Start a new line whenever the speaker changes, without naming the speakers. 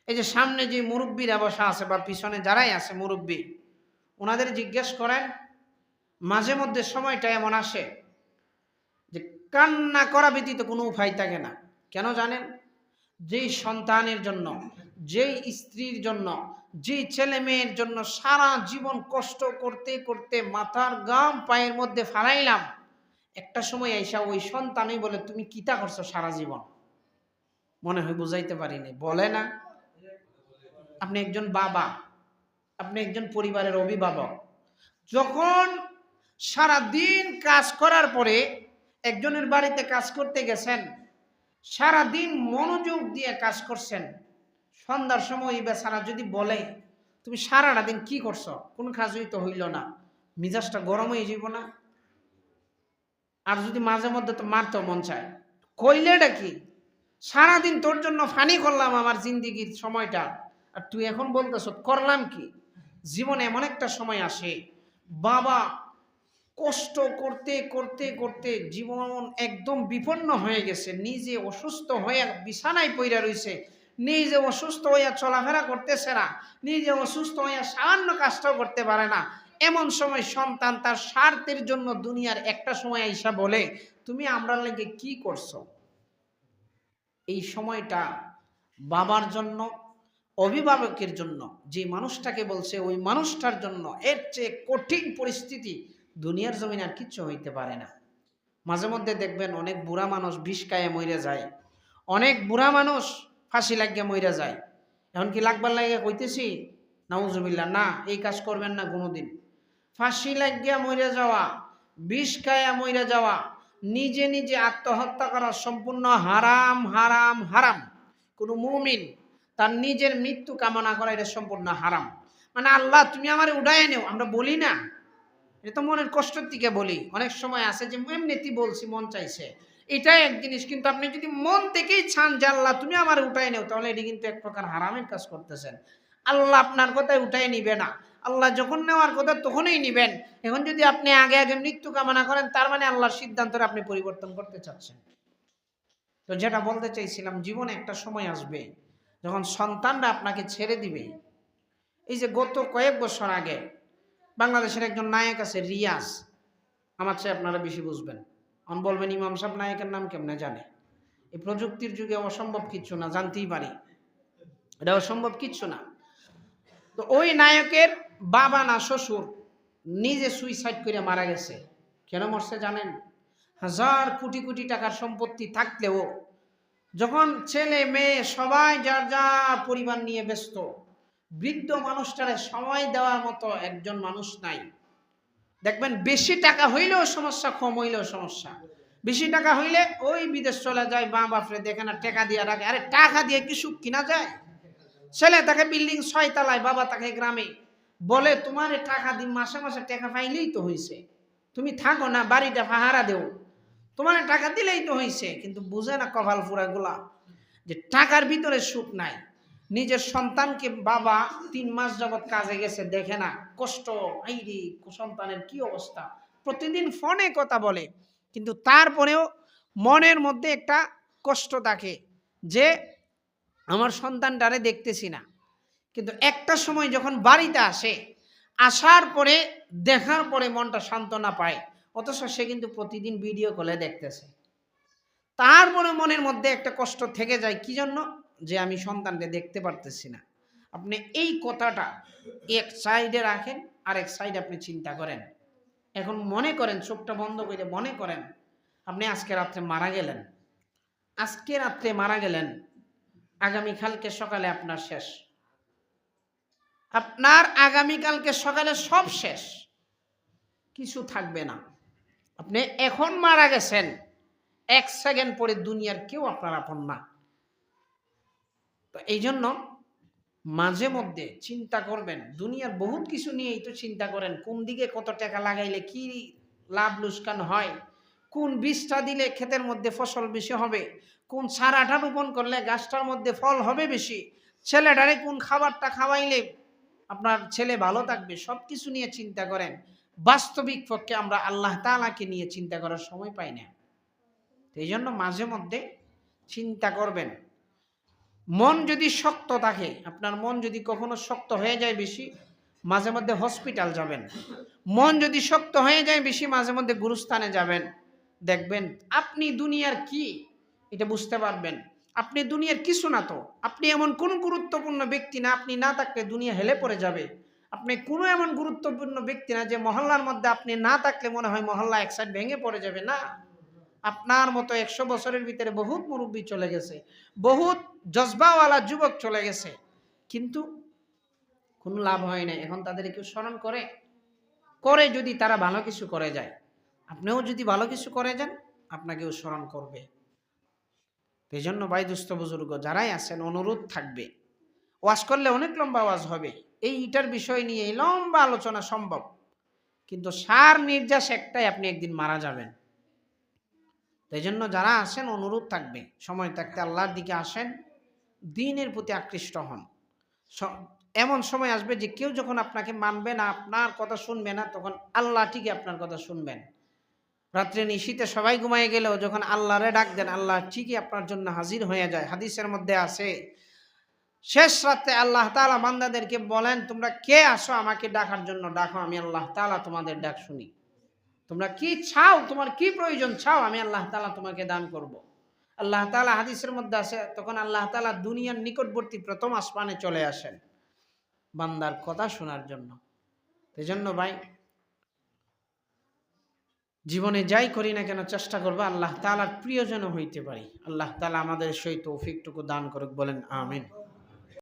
এই যে সামনে যে মুরব্বীরা বসা আছে বা পিছনে যারাই আছে মুরব্বী, ওনাদের জিজ্ঞেস করেন, মাঝে মধ্যে সময়টা এমন আসে যে কান্না করা ব্যতীত কোনো উপায় থাকে না। কেন জানেন? যেই সন্তানের জন্য, যেই স্ত্রীর জন্য, যেই ছেলে মেয়ের জন্য সারা জীবন কষ্ট করতে করতে মাথার গাম পায়ের মধ্যে ফালাইলাম, একটা সময় আইসা ওই সন্তানই বলে, তুমি কিতা করছো সারা জীবন? মনে হয় বুঝাইতে পারিনি, বলে না? আপনি একজন বাবা, আপনি একজন পরিবারের অভিভাবক, যখন সারা দিন কাজ করার পরে একজনের বাড়িতে কাজ করতে গেছেন, সারা দিন মনোযোগ দিয়ে কাজ করছেন, সন্ধ্যার সময় এই বেচারা যদি বলে, তুমি সারাটা দিন কি করছো, কোন কাজই তো হইল না, মিজাজটা গরম হয়ে যাব না? আর যদি মাঝে মধ্যে তো মারতেও মন চায়, কইলেটা কি, সারাদিন তোর জন্য ফানি করলাম আমার জিন্দিগির সময়টা, আর তুই এখন বলতেছ করলাম কি? জীবনে এমন একটা সময় আসে, বাবা কষ্ট করতে করতে করতে জীবন একদম বিপন্ন হয়ে গেছে, নিজে অসুস্থ হয়ে বিছানায় পইরা রইছে, নিজে অসুস্থ হইয়া চলাফেরা করতেছে না, নিজে অসুস্থ হইয়া সামান্য কাজটাও করতে পারে না। এমন সময় সন্তান তার স্বার্থের জন্য দুনিয়ার একটা সময় আইসা বলে, তুমি আমরা লাগে কি করছো? এই সময়টা বাবার জন্য, অভিভাবকের জন্য, যে মানুষটাকে বলছে ওই মানুষটার জন্য এর চেয়ে কঠিন পরিস্থিতি দুনিয়ার জমিন আর কিচ্ছু হইতে পারে না। মাঝে মধ্যে দেখবেন অনেক বুড়া মানুষ বিষ খাইয়া মইরা যায়, অনেক বুড়া মানুষ ফাঁসি লাগিয়া মইরা যায়। এখন কি লাগবার লাগিয়া কইতেছি? নাউজুবিল্লাহ, না, এই কাজ করবেন না কোনোদিন। ফাঁসি লাগিয়া মইরা যাওয়া, বিষ খাইয়া মইরা যাওয়া, নিজে নিজে আত্মহত্যা করা সম্পূর্ণ হারাম হারাম হারাম। কোনো মুমিন তার নিজের মৃত্যু কামনা করা এটা সম্পূর্ণ হারাম। মানে আল্লাহ তুমি আমারে উঠায় নেও, আমরা বলি না, এটা তো মনের কষ্টের দিকে বলি। অনেক সময় আছে যে এমনিতেই বলছি, মন চাইছে, এটাই এক জিনিস। কিন্তু আপনি যদি মন থেকেই চান যে আল্লাহ তুমি আমার উঠায় নেও, তাহলে এটি কিন্তু এক প্রকার হারামের কাজ করতেছেন। আল্লাহ আপনার কথায় উঠায় নিবে না, আল্লাহ যখন নেওয়ার কথা তখনই নিবেন। এখন যদি আপনি আগে আগে মৃত্যু কামনা করেন, তার মানে আল্লাহর সিদ্ধান্তটা আপনি পরিবর্তন করতে চাচ্ছেন। তো যেটা বলতে চাইছিলাম, জীবনে একটা সময় আসবে যখন সন্তানরা আপনাকে ছেড়ে দিবে। এই যে গত কয়েক বছর আগে বাংলাদেশের একজন নায়ক আছে রিয়াজ, আমার চেয়ে আপনারা বেশি বুঝবেন। অন বলবেন ইমাম সাহেব নায়কের নাম কেমনে জানে? এই প্রযুক্তির যুগে অসম্ভব কিচ্ছু না, জানতেই পারি, এটা অসম্ভব কিচ্ছু না। তো ওই নায়কের বাবা না শ্বশুর নিজে সুইসাইড করে মারা গেছে। কেন মরছে জানেন? হাজার কোটি কোটি টাকার সম্পত্তি থাকলেও যখন ছেলে মেয়ে সবাই যার যার পরিবার নিয়ে ব্যস্ত, বৃদ্ধ মানুষটারে সময় দেওয়ার মতো একজন মানুষ নাই। দেখবেন বেশি টাকা হইলেও সমস্যা, কম হইলেও সমস্যা। বেশি টাকা হইলে ওই বিদেশ চলে যায়, মা বাপরে দেখে না, টাকা দিয়ে রাখে। আরে টাকা দিয়ে কি সুখ কিনা যায়? ছেলে তাকে বিল্ডিং 6 তলায়, বাবা তাকে গ্রামে, বলে তোমার টাকা দিন, মাসে মাসে টাকা পাইলেই তো হয়েছে, তুমি থাকো না, বাড়িটা ভাড়া দেও, তোমার টাকা দিলেই তো হয়েছে। কিন্তু বুঝে না কপাল ফুরাগুলা যে টাকার ভিতরে সুখ নাই। নিজের সন্তানকে বাবা 3 মাস যাবৎ কাজে গেছে, দেখে না, কষ্ট, আইরে সন্তানের কি অবস্থা, প্রতিদিন ফোনে কথা বলে, কিন্তু তারপরেও মনের মধ্যে একটা কষ্ট থাকে যে আমার সন্তানটারে দেখতেছি না। কিন্তু একটা সময় যখন বাড়িতে আসে, আসার পরে দেখার পরে মনটা সান্ত্বনা পায়, অথচ সে কিন্তু প্রতিদিন ভিডিও কলে দেখতেছে। তারপরে মনের মধ্যে একটা কষ্ট থেকে যায়, কি জন্য? যে আমি সন্তানকে দেখতে পারতেছি না। আপনি এই কথাটা এক সাইডে রাখেন, আর এক সাইডে আপনি চিন্তা করেন। এখন মনে করেন, চোখটা বন্ধ করে মনে করেন আপনি আজকে রাত্রে মারা গেলেন, আজকে রাত্রে মারা গেলেন, আগামীকালকে সকালে আপনার শেষ, আপনার আগামীকালকে সকালে সব শেষ, কিছু থাকবে না। আপনি এখন মারা গেছেন, 1 সেকেন্ড পরে দুনিয়ার কেউ আপনার আপন না। তো এই জন্য মাঝে মধ্যে চিন্তা করবেন, দুনিয়ার বহুত কিছু নিয়েই তো চিন্তা করেন, কোন দিকে কত টাকা লাগাইলে কি লাভ লোকসান হয়, কোন বীজটা দিলে ক্ষেতের মধ্যে ফসল বেশি হবে, কোন চারাটা রোপণ করলে গাছটার মধ্যে ফল হবে বেশি, ছেলেটারে কোন খাবারটা খাওয়াইলে আপনার ছেলে ভালো থাকবে, সব কিছু নিয়ে চিন্তা করেন। বাস্তবিক পক্ষে আমরা আল্লাহ তাআলাকে নিয়ে চিন্তা করার সময় পাই না। এই জন্য মাঝে মধ্যে চিন্তা করবেন, মন যদি শক্ত থাকে, আপনার মন যদি কখনো শক্ত হয়ে যায় বেশি, মাঝে মধ্যে হসপিটাল যাবেন। মন যদি শক্ত হয়ে যায় বেশি, মাঝে মধ্যে গুরুস্থানে যাবেন, দেখবেন আপনি দুনিয়ার কি এটা বুঝতে পারবেন। আপনি দুনিয়ার কিছু না, তো আপনি এমন কোন গুরুত্বপূর্ণ ব্যক্তি না, আপনি না থাকলে দুনিয়া হেলে পড়ে যাবে। আপনি কোনো এমন গুরুত্বপূর্ণ ব্যক্তি না যে মহল্লার মধ্যে আপনি না থাকলে মনে হয় মহল্লা এক সাইড ভেঙে পড়ে যাবে। না, আপনার মতো 100 বছরের ভিতরে বহুত মুরব্বী চলে গেছে, বহুত জজবাওয়ালা যুবক চলে গেছে, কিন্তু কোনো লাভ হয় না। এখন তাদের কেউ স্মরণ করে? করে যদি তারা ভালো কিছু করে যায়। আপনিও যদি ভালো কিছু করে যান, আপনাকেও স্মরণ করবে। এই জন্য ভাই দুস্থ বুজুর্গ যারাই আছেন, অনুরোধ থাকবে, ওয়াজ করলে অনেক লম্বা ওয়াজ হবে, এইটার বিষয় নিয়ে এই লম্বা আলোচনা সম্ভব, কিন্তু সার নির্যাস একটাই, আপনি একদিন মারা যাবেন। এই জন্য যারা আসেন অনুরোধ থাকবে, সময় থাকতে আল্লাহর দিকে আসেন, দ্বীনের প্রতি আকৃষ্ট হন। এমন সময় আসবে যে কেউ যখন আপনাকে মানবে না, আপনার কথা শুনবে না, তখন আল্লাহ ঠিকই আপনার কথা শুনবেন। রাত্রে নিশীতে সবাই ঘুমায় গেলেও যখন আল্লাহরে ডাক দেন, আল্লাহ ঠিকই আপনার জন্য হাজির হয়ে যায়। হাদিসের মধ্যে আছে, শেষ রাতে আল্লাহ তাআলা বান্দাদেরকে বলেন, তোমরা কে আসো আমাকে ডাকার জন্য, ডাকো, আমি আল্লাহ তাআলা তোমাদের ডাক শুনি। তোমরা কি চাও, তোমার কি প্রয়োজন চাও, আমি আল্লাহ তাআলা তোমাকে দান করব। আল্লাহ তাআলা হাদিসের মধ্যে আছে, তখন আল্লাহ তাআলা দুনিয়ার নিকটবর্তী প্রথম আসমানে চলে আসেন বান্দার কথা শোনার জন্য। এজন্য ভাই জীবনে যাই করি না কেন চেষ্টা করবো আল্লাহ তাআলার প্রিয়জন হইতে পারি। আল্লাহ তাআলা আমাদের সেই তৌফিকটুকু দান করুক, বলেন আমিন।